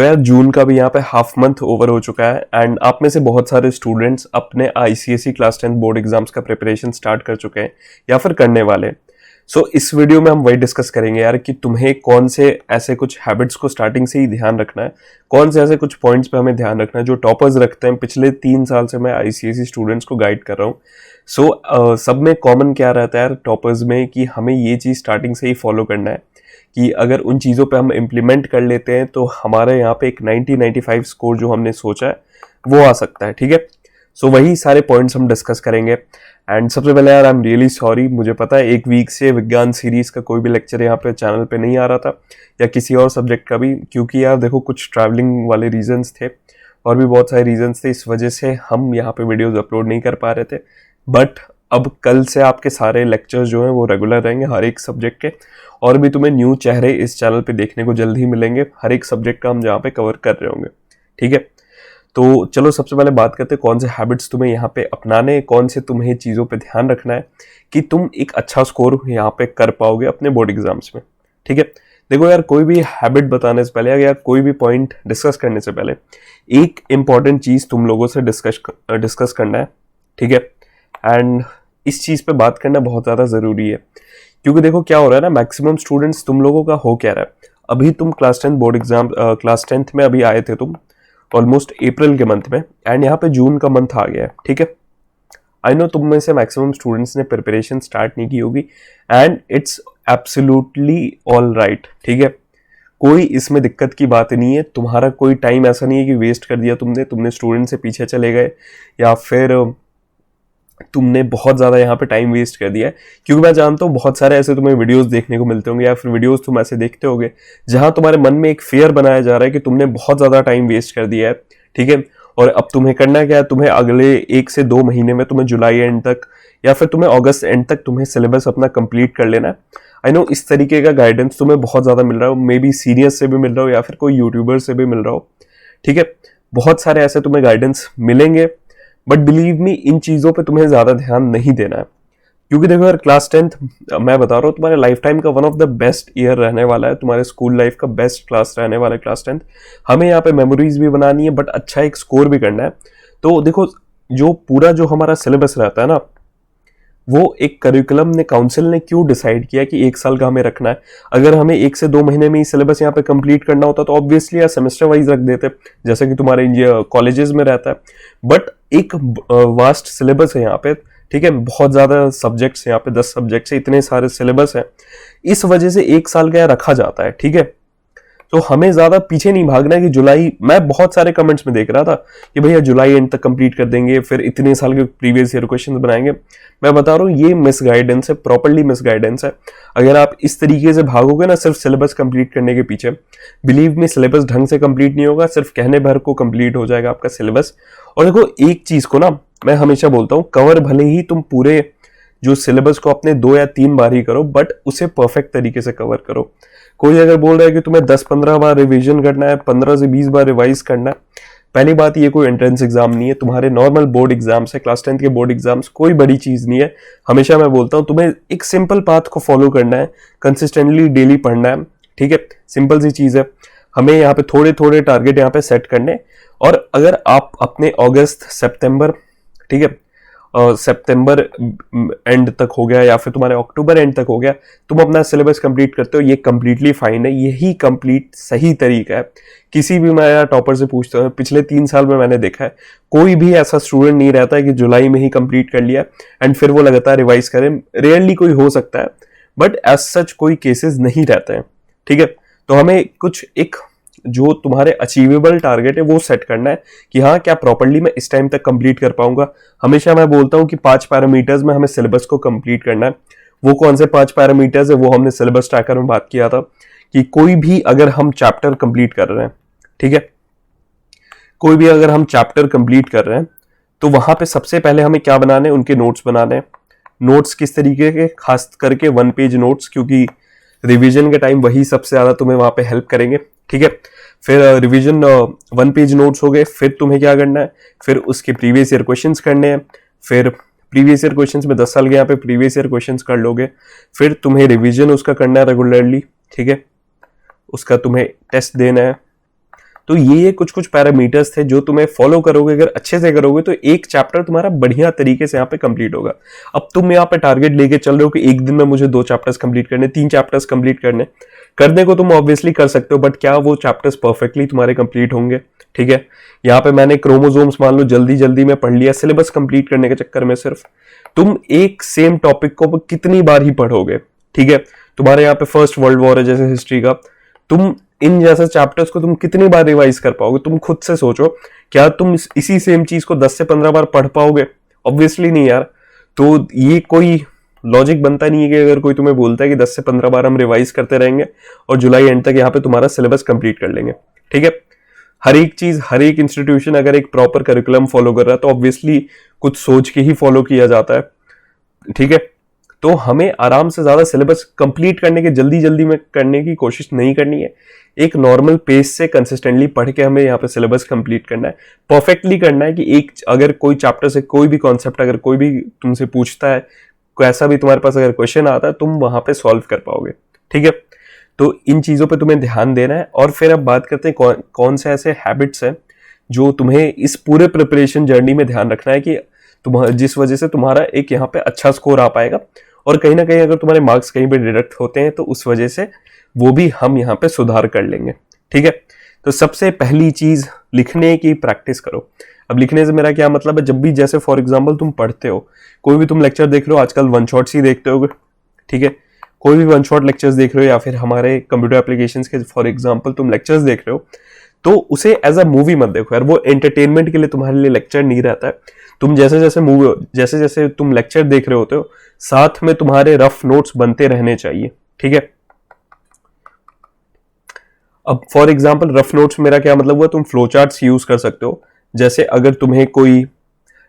तो यार जून का भी यहाँ पे हाफ मंथ ओवर हो चुका है एंड आप में से बहुत सारे स्टूडेंट्स अपने आईसीएसई क्लास 10 बोर्ड एग्जाम्स का प्रिपरेशन स्टार्ट कर चुके हैं या फिर करने वाले। सो इस वीडियो में हम वही डिस्कस करेंगे यार कि तुम्हें कौन से ऐसे कुछ हैबिट्स को स्टार्टिंग से ही ध्यान रखना है, कौन से ऐसे कुछ पॉइंट्स पे हमें ध्यान रखना है जो टॉपर्स रखते हैं। पिछले 3 साल से मैं आईसीएसई स्टूडेंट्स को गाइड कर रहा हूँ। सब में कॉमन क्या रहता है यार टॉपर्स में कि हमें ये चीज़ स्टार्टिंग से ही फॉलो करना है कि अगर उन चीज़ों पे हम इम्प्लीमेंट कर लेते हैं तो हमारे यहाँ पे एक 90-95 स्कोर जो हमने सोचा है वो आ सकता है। ठीक है, सो वही सारे पॉइंट्स हम डिस्कस करेंगे। एंड सबसे पहले यार आई एम रियली सॉरी, मुझे पता है 1 वीक से विज्ञान सीरीज का कोई भी लेक्चर यहाँ पे चैनल पे नहीं आ रहा था या किसी और सब्जेक्ट का भी, क्योंकि यार देखो कुछ ट्रैवलिंग वाले रीजंस थे और भी बहुत सारे रीजंस थे, इस वजह से हम यहाँ पे वीडियोज अपलोड नहीं कर पा रहे थे। बट अब कल से आपके सारे लेक्चर्स जो हैं वो रेगुलर रहेंगे हर एक सब्जेक्ट के, और भी तुम्हें न्यू चेहरे इस चैनल पे देखने को जल्द ही मिलेंगे हर एक सब्जेक्ट का हम जहाँ पे कवर कर रहे होंगे। ठीक है, तो चलो सबसे पहले बात करते हैं कौन से हैबिट्स तुम्हें यहाँ पे अपनाने हैं, कौन से तुम्हें चीज़ों पे ध्यान रखना है कि तुम एक अच्छा स्कोर यहाँ पे कर पाओगे अपने बोर्ड एग्जाम्स में। ठीक है, देखो यार कोई भी हैबिट बताने से पहले या कोई भी पॉइंट डिस्कस करने से पहले एक इम्पॉर्टेंट चीज़ तुम लोगों से डिस्कस करना है। ठीक है, एंड इस चीज़ पे बात करना बहुत ज़्यादा ज़रूरी है, क्योंकि देखो क्या हो रहा है ना, मैक्सिमम स्टूडेंट्स तुम लोगों का हो क्या रहा है, अभी तुम class 10 board exam class 10th में अभी आए थे तुम ऑलमोस्ट अप्रैल के मंथ में, एंड यहाँ पे जून का मंथ आ गया है। ठीक है, आई नो तुम में से मैक्सिमम स्टूडेंट्स ने प्रिपरेशन स्टार्ट नहीं की होगी and it's absolutely all right. ठीक है, कोई इसमें दिक्कत की बात नहीं है, तुम्हारा कोई टाइम ऐसा नहीं है कि वेस्ट कर दिया तुमने स्टूडेंट से पीछे चले गए या फिर तुमने बहुत ज़्यादा यहाँ पे टाइम वेस्ट कर दिया है। क्योंकि मैं जानता हूँ बहुत सारे ऐसे तुम्हें वीडियोस देखने को मिलते होंगे या फिर वीडियोस तुम ऐसे देखते होंगे जहाँ तुम्हारे मन में एक फेयर बनाया जा रहा है कि तुमने बहुत ज़्यादा टाइम वेस्ट कर दिया है। ठीक है, और अब तुम्हें करना क्या है, तुम्हें अगले 1 से 2 महीने में तुम्हें जुलाई एंड तक या फिर तुम्हें अगस्त एंड तक तुम्हें सिलेबस अपना कंप्लीट कर लेना है। आई नो इस तरीके का गाइडेंस तुम्हें बहुत ज़्यादा मिल रहा हो, मे बी सीनियर्स से भी मिल रहा हो या फिर कोई यूट्यूबर से भी मिल रहा हो। ठीक है, बहुत सारे ऐसे तुम्हें गाइडेंस मिलेंगे, बट बिलीव मी इन चीज़ों पे तुम्हें ज़्यादा ध्यान नहीं देना है, क्योंकि देखो यार क्लास 10th मैं बता रहा हूँ तुम्हारे लाइफ टाइम का one of the best year रहने वाला है, तुम्हारे स्कूल लाइफ का बेस्ट क्लास रहने वाला है क्लास 10th। हमें यहाँ पे मेमोरीज भी बनानी है बट अच्छा एक स्कोर भी करना है। तो देखो जो पूरा जो हमारा सिलेबस रहता है ना, वो एक करिकुलम ने काउंसिल ने क्यों डिसाइड किया कि 1 साल का हमें रखना है। अगर हमें 1 से 2 महीने में ही सिलेबस यहाँ पे कंप्लीट करना होता तो ऑब्वियसली यार सेमेस्टर वाइज रख देते, जैसे कि तुम्हारे कॉलेजेस में रहता है। बट एक वास्ट सिलेबस है यहाँ पे। ठीक है, बहुत ज़्यादा सब्जेक्ट्स यहाँ पे 10 सब्जेक्ट्स है, इतने सारे सिलेबस हैं, इस वजह से 1 साल का रखा जाता है। ठीक है, तो हमें ज्यादा पीछे नहीं भागना है कि जुलाई, मैं बहुत सारे कमेंट्स में देख रहा था कि भैया जुलाई एंड तक कंप्लीट कर देंगे फिर इतने साल के प्रीवियस ईयर क्वेश्चन बनाएंगे। मैं बता रहा हूँ ये मिस गाइडेंस है, प्रॉपरली मिस गाइडेंस है। अगर आप इस तरीके से भागोगे ना सिर्फ सिलेबस कंप्लीट करने के पीछे, बिलीव में सिलेबस ढंग से कंप्लीट नहीं होगा, सिर्फ कहने भर को कंप्लीट हो जाएगा आपका सिलेबस। और देखो एक चीज को ना मैं हमेशा बोलता हूँ, कवर भले ही तुम पूरे जो सिलेबस को अपने 2 या 3 बार ही करो, बट उसे परफेक्ट तरीके से कवर करो। कोई अगर बोल रहा है कि तुम्हें 10-15 बार रिवीजन करना है, 15 से 20 बार रिवाइज करना है, पहली बात ये कोई एंट्रेंस एग्जाम नहीं है, तुम्हारे नॉर्मल बोर्ड एग्जाम्स है, क्लास 10th के बोर्ड एग्जाम्स, कोई बड़ी चीज नहीं है। हमेशा मैं बोलता हूँ तुम्हें एक सिंपल पाथ को फॉलो करना है, कंसिस्टेंटली डेली पढ़ना है। ठीक है, सिंपल सी चीज है। हमें यहाँ पे थोड़े थोड़े टारगेट यहाँ पे सेट करने, और अगर आप अपने अगस्त सितंबर, ठीक है सितंबर एंड तक हो गया या फिर तुम्हारे अक्टूबर एंड तक हो गया, तुम अपना सिलेबस कंप्लीट करते हो, ये कंप्लीटली फाइन है, यही कंप्लीट सही तरीका है। किसी भी मैं टॉपर से पूछता हूँ, पिछले 3 साल में मैंने देखा है कोई भी ऐसा स्टूडेंट नहीं रहता है कि जुलाई में ही कंप्लीट कर लिया एंड फिर वो लगातार रिवाइज करे। रेयरली कोई हो सकता है, बट एज सच कोई केसेस नहीं रहते हैं। ठीक है, तो हमें कुछ एक जो तुम्हारे अचीवेबल टारगेट है वो सेट करना है कि हाँ क्या प्रॉपर्ली मैं इस टाइम तक कंप्लीट कर पाऊंगा। हमेशा मैं बोलता हूँ कि 5 पैरामीटर्स में हमें सिलेबस को कंप्लीट करना है। वो कौन से 5 पैरामीटर्स है वो हमने सिलेबस ट्रैकर में बात किया था कि कोई भी अगर हम चैप्टर कंप्लीट कर रहे हैं, ठीक है, कोई भी अगर हम चैप्टर कंप्लीट कर रहे हैं तो वहां पे सबसे पहले हमें क्या बनाने हैं, उनके नोट्स बनाने हैं। नोट्स किस तरीके के, खास करके 1 पेज नोट्स, क्योंकि रिवीजन के टाइम वही सबसे ज्यादा तुम्हें वहां पे हेल्प करेंगे। ठीक है, फिर रिवीजन 1 पेज नोट्स हो गए, फिर तुम्हें क्या करना है, फिर उसके प्रीवियस ईयर क्वेश्चंस करने हैं। फिर प्रीवियस ईयर क्वेश्चंस में 10 साल के यहाँ पे प्रीवियस ईयर क्वेश्चंस कर लोगे, फिर तुम्हें रिवीजन उसका करना है रेगुलरली। ठीक है, उसका तुम्हें टेस्ट देना है। तो ये कुछ कुछ पैरामीटर्स थे जो तुम्हें फॉलो करोगे, अगर अच्छे से करोगे तो एक चैप्टर तुम्हारा बढ़िया तरीके से यहाँ पे कंप्लीट होगा। अब तुम यहाँ पे टारगेट लेके चल रहे हो कि एक दिन में मुझे 2 चैप्टर्स कंप्लीट करने, 3 चैप्टर्स कंप्लीट करने को तुम ऑब्वियसली कर सकते हो, बट क्या वो चैप्टर्स परफेक्टली तुम्हारे कंप्लीट होंगे? ठीक है, यहाँ पे मैंने क्रोमोसोम्स मान लो जल्दी जल्दी में पढ़ लिया सिलेबस कंप्लीट करने के चक्कर में। सिर्फ तुम एक सेम टॉपिक को कितनी बार ही पढ़ोगे? ठीक है, तुम्हारे यहाँ पे फर्स्ट वर्ल्ड वॉर है जैसे हिस्ट्री का, तुम इन जैसे चैप्टर्स को तुम कितनी बार रिवाइज कर पाओगे? तुम खुद से सोचो, क्या तुम इसी सेम चीज को 10 से 15 बार पढ़ पाओगे? ऑब्वियसली नहीं यार। तो ये कोई लॉजिक बनता नहीं है कि अगर कोई तुम्हें बोलता है कि 10 से 15 बार हम रिवाइज करते रहेंगे और जुलाई एंड तक यहाँ पे तुम्हारा सिलेबस कंप्लीट कर लेंगे। ठीक है, हर एक चीज, हर एक इंस्टीट्यूशन अगर एक प्रॉपर करिकुलम फॉलो कर रहा है तो ऑब्वियसली कुछ सोच के ही फॉलो किया जाता है। ठीक है, तो हमें आराम से ज्यादा सिलेबस कंप्लीट करने के जल्दी जल्दी में करने की कोशिश नहीं करनी है। एक नॉर्मल पेस से कंसिस्टेंटली पढ़ के हमें यहाँ पे सिलेबस कंप्लीट करना है, परफेक्टली करना है कि एक अगर कोई चैप्टर से कोई भी कॉन्सेप्ट अगर कोई भी तुमसे पूछता है, कैसा भी तुम्हारे पास अगर क्वेश्चन आता है, तुम वहां पे सॉल्व कर पाओगे। ठीक है, तो इन चीजों पे तुम्हें ध्यान देना है। और फिर अब बात करते हैं कौन से ऐसे हैबिट्स हैं जो तुम्हें इस पूरे प्रिपरेशन जर्नी में ध्यान रखना है कि जिस वजह से तुम्हारा एक यहाँ पे अच्छा स्कोर आ पाएगा, और कहीं ना कहीं अगर तुम्हारे मार्क्स कहीं पे डिडक्ट होते हैं तो उस वजह से वो भी हम यहाँ पे सुधार कर लेंगे। ठीक है, तो सबसे पहली चीज लिखने की प्रैक्टिस करो। अब लिखने से मेरा क्या मतलब है, जब भी जैसे फॉर एग्जाम्पल तुम पढ़ते हो, कोई भी तुम लेक्चर देख रहे हो, आजकल वन शॉट्स ही देखते हो। ठीक है, कोई भी वन शॉट लेक्चर्स देख रहे हो या फिर हमारे कंप्यूटर एप्लीकेशंस के फॉर एग्जांपल तुम लेक्चर्स देख रहे हो, तो उसे एज अ मूवी मत देखो यार। वो एंटरटेनमेंट के लिए तुम्हारे लिए लेक्चर नहीं रहता है। तुम जैसे जैसे तुम लेक्चर देख रहे होते हो, साथ में तुम्हारे रफ नोट्स बनते रहने चाहिए। ठीक है, अब फॉर एग्जांपल रफ नोट्स मेरा क्या मतलब हुआ, तुम फ्लो चार्ट्स यूज कर सकते हो। जैसे अगर तुम्हें कोई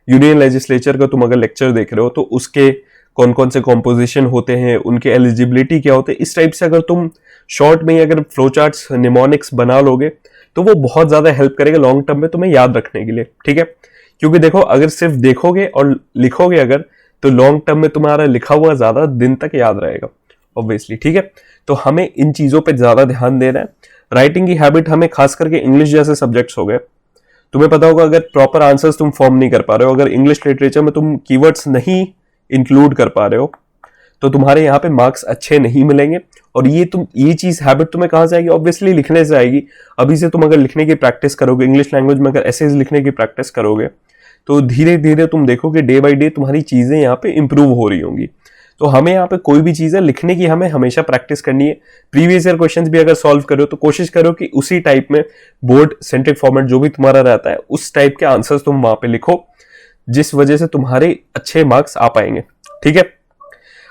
यूनियन लेजिस्लेचर का तुम अगर लेक्चर देख रहे हो तो उसके कौन कौन से कॉम्पोजिशन होते हैं, उनके एलिजिबिलिटी क्या होते हैं, इस टाइप से अगर तुम शॉर्ट में ही अगर फ्लो चार्ट्स निमोनिक्स बना लोगे तो वो बहुत ज्यादा हेल्प करेगा लॉन्ग टर्म में तुम्हें याद रखने के लिए। ठीक है, क्योंकि देखो अगर सिर्फ देखोगे और लिखोगे अगर, तो लॉन्ग टर्म में तुम्हारा लिखा हुआ ज्यादा दिन तक याद रहेगा ऑब्वियसली। ठीक है, तो हमें इन चीजों पे ज्यादा ध्यान देना है। राइटिंग की हैबिट हमें खास करके इंग्लिश जैसे सब्जेक्ट्स हो गए, तुम्हें पता होगा अगर प्रॉपर आंसर्स तुम फॉर्म नहीं कर पा रहे हो, अगर इंग्लिश लिटरेचर में तुम कीवर्ड्स नहीं इंक्लूड कर पा रहे हो, तो तुम्हारे यहाँ पे मार्क्स अच्छे नहीं मिलेंगे। और ये चीज हैबिट तुम्हें कहां से आएगी? ऑब्वियसली लिखने से आएगी। अभी से तुम अगर लिखने की प्रैक्टिस करोगे, इंग्लिश लैंग्वेज में अगर एसेज लिखने की प्रैक्टिस करोगे, तो धीरे धीरे तुम देखोगे डे बाई डे तुम्हारी चीजें यहाँ पे इंप्रूव हो रही होंगी। तो हमें यहाँ पे कोई भी चीज है लिखने की हमें हमेशा प्रैक्टिस करनी है। प्रीवियस ईयर क्वेश्चंस भी अगर सॉल्व करो तो कोशिश करो कि उसी टाइप में बोर्ड सेंट्रिक फॉर्मेट जो भी तुम्हारा रहता है उस टाइप के आंसर्स तुम वहां पे लिखो, जिस वजह से तुम्हारे अच्छे मार्क्स आ पाएंगे। ठीक है,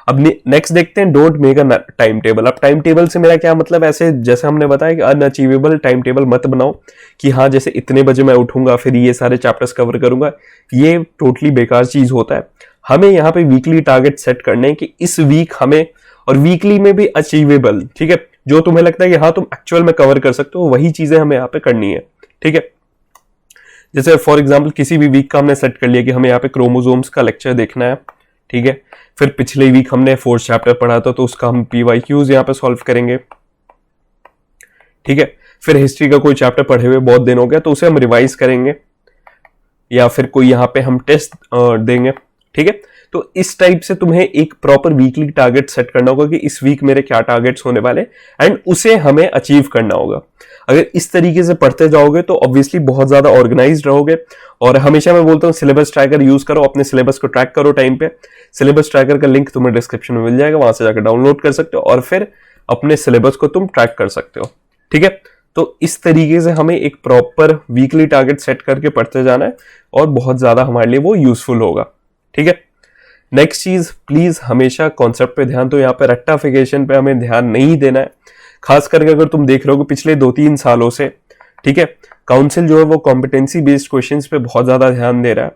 अब नेक्स्ट देखते हैं don't make a time table. अब टाइम टेबल से मेरा क्या मतलब, ऐसे जैसे हमने बताया कि अनअचीवेबल टाइम टेबल मत बनाओ कि हाँ जैसे इतने बजे मैं उठूंगा फिर ये सारे चैप्टर्स कवर करूंगा, ये टोटली बेकार चीज होता है। हमें यहाँ पे वीकली टारगेट सेट करने हैं कि इस वीक हमें, और वीकली में भी अचीवेबल, ठीक है, जो तुम्हें लगता है कि हाँ तुम एक्चुअल में कवर कर सकते हो वही चीजें हमें यहाँ पे करनी है। ठीक है, जैसे फॉर एग्जाम्पल किसी भी वीक का हमने सेट कर लिया कि हमें यहाँ पे क्रोमोसोम्स का लेक्चर देखना है। ठीक है, फिर पिछले वीक हमने 4th चैप्टर पढ़ा था तो उसका हम PYQs यहाँ पे सॉल्व करेंगे। ठीक है, फिर हिस्ट्री का कोई चैप्टर पढ़े हुए बहुत दिन हो गया तो उसे हम रिवाइज करेंगे, या फिर कोई यहाँ पे हम टेस्ट देंगे। ठीक है, तो इस टाइप से तुम्हें एक प्रॉपर वीकली टारगेट सेट करना होगा कि इस वीक मेरे क्या टारगेट्स होने वाले, एंड उसे हमें अचीव करना होगा। अगर इस तरीके से पढ़ते जाओगे तो ऑब्वियसली बहुत ज्यादा ऑर्गेनाइज्ड रहोगे। और हमेशा मैं बोलता हूँ सिलेबस ट्रैकर यूज करो, अपने सिलेबस को ट्रैक करो टाइम पे। सिलेबस ट्रैकर का लिंक तुम्हें डिस्क्रिप्शन में मिल जाएगा, वहां से जाकर डाउनलोड कर सकते हो और फिर अपने सिलेबस को तुम ट्रैक कर सकते हो। ठीक है, तो इस तरीके से हमें एक प्रॉपर वीकली टारगेट सेट करके पढ़ते जाना है और बहुत ज्यादा हमारे लिए वो यूजफुल होगा। ठीक है, नेक्स्ट चीज, प्लीज हमेशा कॉन्सेप्ट पे ध्यान दो, यहाँ पे रेक्टिफिकेशन पे हमें ध्यान नहीं देना है। खास करके अगर तुम देख रहे हो पिछले 2-3 सालों से, ठीक है, काउंसिल जो है वो कॉम्पिटेंसी बेस्ड क्वेश्चंस पे बहुत ज्यादा ध्यान दे रहा है।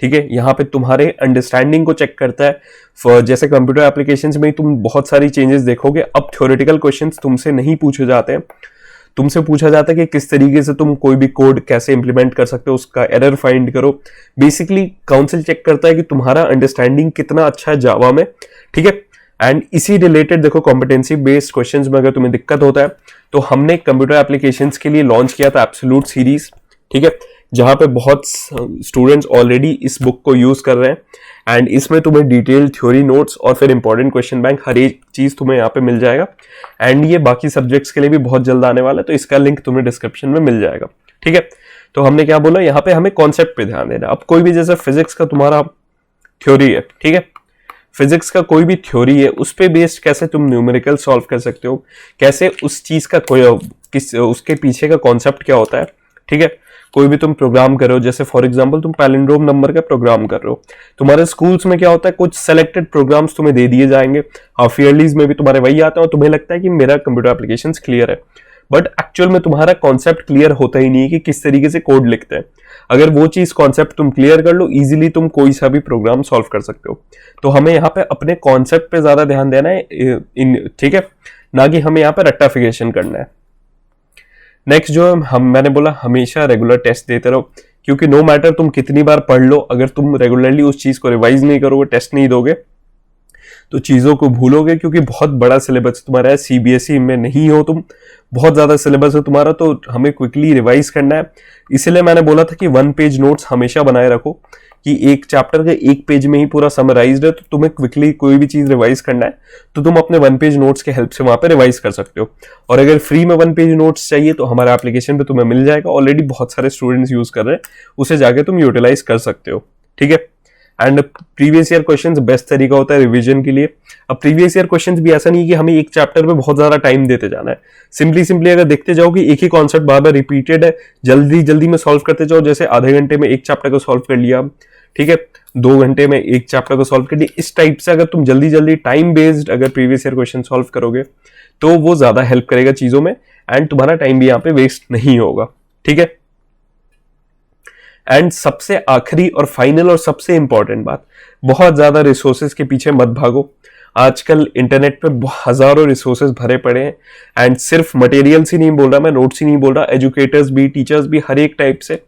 ठीक है, यहाँ पे तुम्हारे अंडरस्टैंडिंग को चेक करता है। जैसे कंप्यूटर एप्लीकेशंस में तुम बहुत सारी चेंजेस देखोगे, अब थ्योरेटिकल क्वेश्चंस तुमसे नहीं पूछे जाते हैं, तुमसे पूछा जाता है कि किस तरीके से तुम कोई भी कोड कैसे इंप्लीमेंट कर सकते हो, उसका एरर फाइंड करो। बेसिकली काउंसिल चेक करता है कि तुम्हारा अंडरस्टैंडिंग कितना अच्छा है जावा में। ठीक है, एंड इसी रिलेटेड देखो कॉम्पिटेंसी बेस्ड क्वेश्चंस में अगर तुम्हें दिक्कत होता है तो हमने कंप्यूटर एप्लीकेशंस के लिए लॉन्च किया था एब्सोल्यूट सीरीज, ठीक है, जहां पे बहुत स्टूडेंट्स ऑलरेडी इस बुक को यूज कर रहे हैं एंड इसमें तुम्हें डिटेल थ्योरी नोट्स और फिर इंपॉर्टेंट क्वेश्चन बैंक हर एक चीज तुम्हें यहाँ पे मिल जाएगा। एंड ये बाकी सब्जेक्ट्स के लिए भी बहुत जल्द आने वाला है, तो इसका लिंक तुम्हें डिस्क्रिप्शन में मिल जाएगा, ठीक है। तो हमने क्या बोला, यहाँ पे हमें कॉन्सेप्ट पे ध्यान देना। अब कोई भी जैसे फिजिक्स का तुम्हारा थ्योरी है, ठीक है, फिजिक्स का कोई भी थ्योरी है, उस पे बेस्ड कैसे तुम न्यूमेरिकल सॉल्व कर सकते हो, कैसे उस चीज का कोई उसके पीछे का कॉन्सेप्ट क्या होता है, ठीक है। कोई भी तुम प्रोग्राम कर रहे हो, जैसे फॉर एग्जांपल तुम पैलिंड्रोम नंबर का प्रोग्राम कर रहे हो, तुम्हारे स्कूल्स में क्या होता है, कुछ सेलेक्टेड प्रोग्राम्स तुम्हें दे दिए जाएंगे, हाफ ईयरलीज में भी तुम्हारे वही आते हैं और तुम्हें लगता है कि मेरा कंप्यूटर एप्लीकेशन क्लियर है, बट एक्चुअल में तुम्हारा कॉन्सेप्ट क्लियर होता ही नहीं है कि किस तरीके से कोड लिखते हैं। अगर वो चीज कॉन्सेप्ट तुम क्लियर कर लो, इजीली तुम कोई सा भी प्रोग्राम सॉल्व कर सकते हो। तो हमें यहाँ पे अपने कॉन्सेप्ट पे ज्यादा ध्यान देना है, ठीक है, ना कि हमें यहाँ पे रट्टाफिकेशन करना है। नेक्स्ट जो मैंने बोला हमेशा रेगुलर टेस्ट देते रहो, क्योंकि नो मैटर तुम कितनी बार पढ़ लो, अगर तुम रेगुलरली उस चीज को रिवाइज नहीं करोगे, टेस्ट नहीं दोगे, तो चीजों को भूलोगे, क्योंकि बहुत बड़ा सिलेबस तुम्हारा है, सीबीएसई में नहीं हो तुम, बहुत ज्यादा सिलेबस है तुम्हारा, तो हमें क्विकली रिवाइज करना है। इसलिए मैंने बोला था कि 1 पेज नोट्स हमेशा बनाए रखो, कि एक चैप्टर के 1 पेज में ही पूरा समराइज्ड है, तो तुम्हें क्विकली कोई भी चीज रिवाइज करना है तो तुम अपने 1 पेज नोट्स के हेल्प से वहां पे रिवाइज कर सकते हो। और अगर फ्री में 1 पेज नोट्स चाहिए तो हमारे एप्लीकेशन पे तुम्हें मिल जाएगा, ऑलरेडी बहुत सारे स्टूडेंट्स यूज कर रहे हैं, उसे जाके तुम यूटिलाइज कर सकते हो, ठीक है। And previous year questions best तरीका होता है रिवीजन के लिए। अब प्रीवियस ईयर क्वेश्चंस भी ऐसा नहीं है कि हमें एक चैप्टर पे बहुत ज्यादा टाइम देते जाना है, सिंपली अगर देखते जाओ कि एक ही कॉन्सेप्ट बार बार रिपीटेड है, जल्दी में सॉल्व करते जाओ, जैसे आधे घंटे में एक चैप्टर को सॉल्व कर लिया, ठीक है, 2 घंटे में एक चैप्टर को सॉल्व कर लिया, इस टाइप से अगर तुम जल्दी टाइम बेस्ड अगर प्रीवियस ईयर क्वेश्चन सॉल्व करोगे तो वो ज्यादा हेल्प करेगा चीजों में, एंड तुम्हारा टाइम भी यहाँ पे वेस्ट नहीं होगा, ठीक है। एंड सबसे आखिरी और फाइनल और सबसे इंपॉर्टेंट बात, बहुत ज्यादा रिसोर्सेज के पीछे मत भागो। आजकल इंटरनेट पे हजारों रिसोर्सेज भरे पड़े हैं, एंड सिर्फ मटेरियल्स ही नहीं बोल रहा मैं, नोट्स ही नहीं बोल रहा, एजुकेटर्स भी, टीचर्स भी, हर एक टाइप से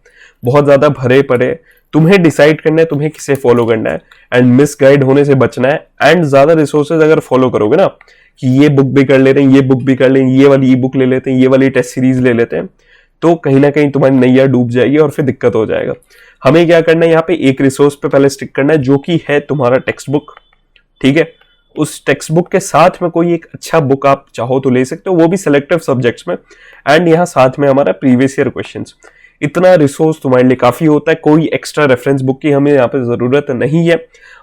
बहुत ज्यादा भरे पड़े हैं। तुम्हें डिसाइड करना है तुम्हें किसे फॉलो करना है, एंड मिस गाइड होने से बचना है। एंड ज्यादा रिसोर्सेज अगर फॉलो करोगे ना, कि ये बुक भी कर ले रहे हैं, ये बुक भी कर लें, ये वाली ई बुक ले लेते हैं, ये वाली टेस्ट सीरीज ले लेते हैं, तो कहीं ना कहीं तुम्हारी नैया डूब जाएगी और फिर दिक्कत हो जाएगा। हमें क्या करना है, यहाँ पे एक रिसोर्स पे पहले स्टिक करना है, जो कि है तुम्हारा टेक्स्ट बुक, ठीक है। उस टेक्स्ट बुक के साथ में कोई एक अच्छा बुक आप चाहो तो ले सकते हो, वो भी सिलेक्टिव सब्जेक्ट्स में, एंड यहाँ साथ में हमारा प्रीवियस ईयर क्वेश्चंस। इतना रिसोर्स तुम्हारे लिए काफी होता है, कोई एक्स्ट्रा रेफरेंस बुक की हमें यहाँ पे जरूरत नहीं है,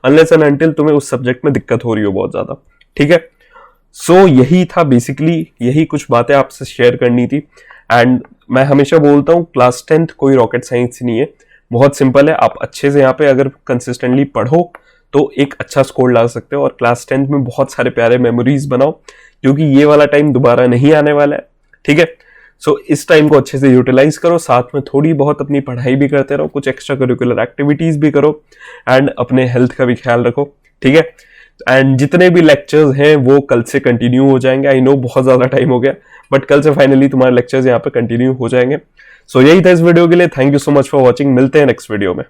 अनलेस एंड अनटिल तुम्हें उस सब्जेक्ट में दिक्कत हो रही हो बहुत ज्यादा, ठीक है। सो यही था बेसिकली, यही कुछ बातें आपसे शेयर करनी थी। एंड मैं हमेशा बोलता हूँ क्लास 10th कोई रॉकेट साइंस नहीं है, बहुत सिंपल है। आप अच्छे से यहाँ पे अगर कंसिस्टेंटली पढ़ो तो एक अच्छा स्कोर ला सकते हो, और क्लास 10th में बहुत सारे प्यारे मेमोरीज बनाओ, क्योंकि ये वाला टाइम दोबारा नहीं आने वाला है, ठीक है। सो इस टाइम को अच्छे से यूटिलाइज करो, साथ में थोड़ी बहुत अपनी पढ़ाई भी करते रहो, कुछ एक्स्ट्रा करिकुलर एक्टिविटीज भी करो, एंड अपने हेल्थ का भी ख्याल रखो, ठीक है। एंड जितने भी लेक्चर्स हैं वो कल से कंटिन्यू हो जाएंगे। आई नो बहुत ज्यादा टाइम हो गया, बट कल से फाइनली तुम्हारे लेक्चर्स यहाँ पे कंटिन्यू हो जाएंगे। सो यही था इस वीडियो के लिए। Thank you so much for watching, मिलते हैं नेक्स्ट वीडियो में।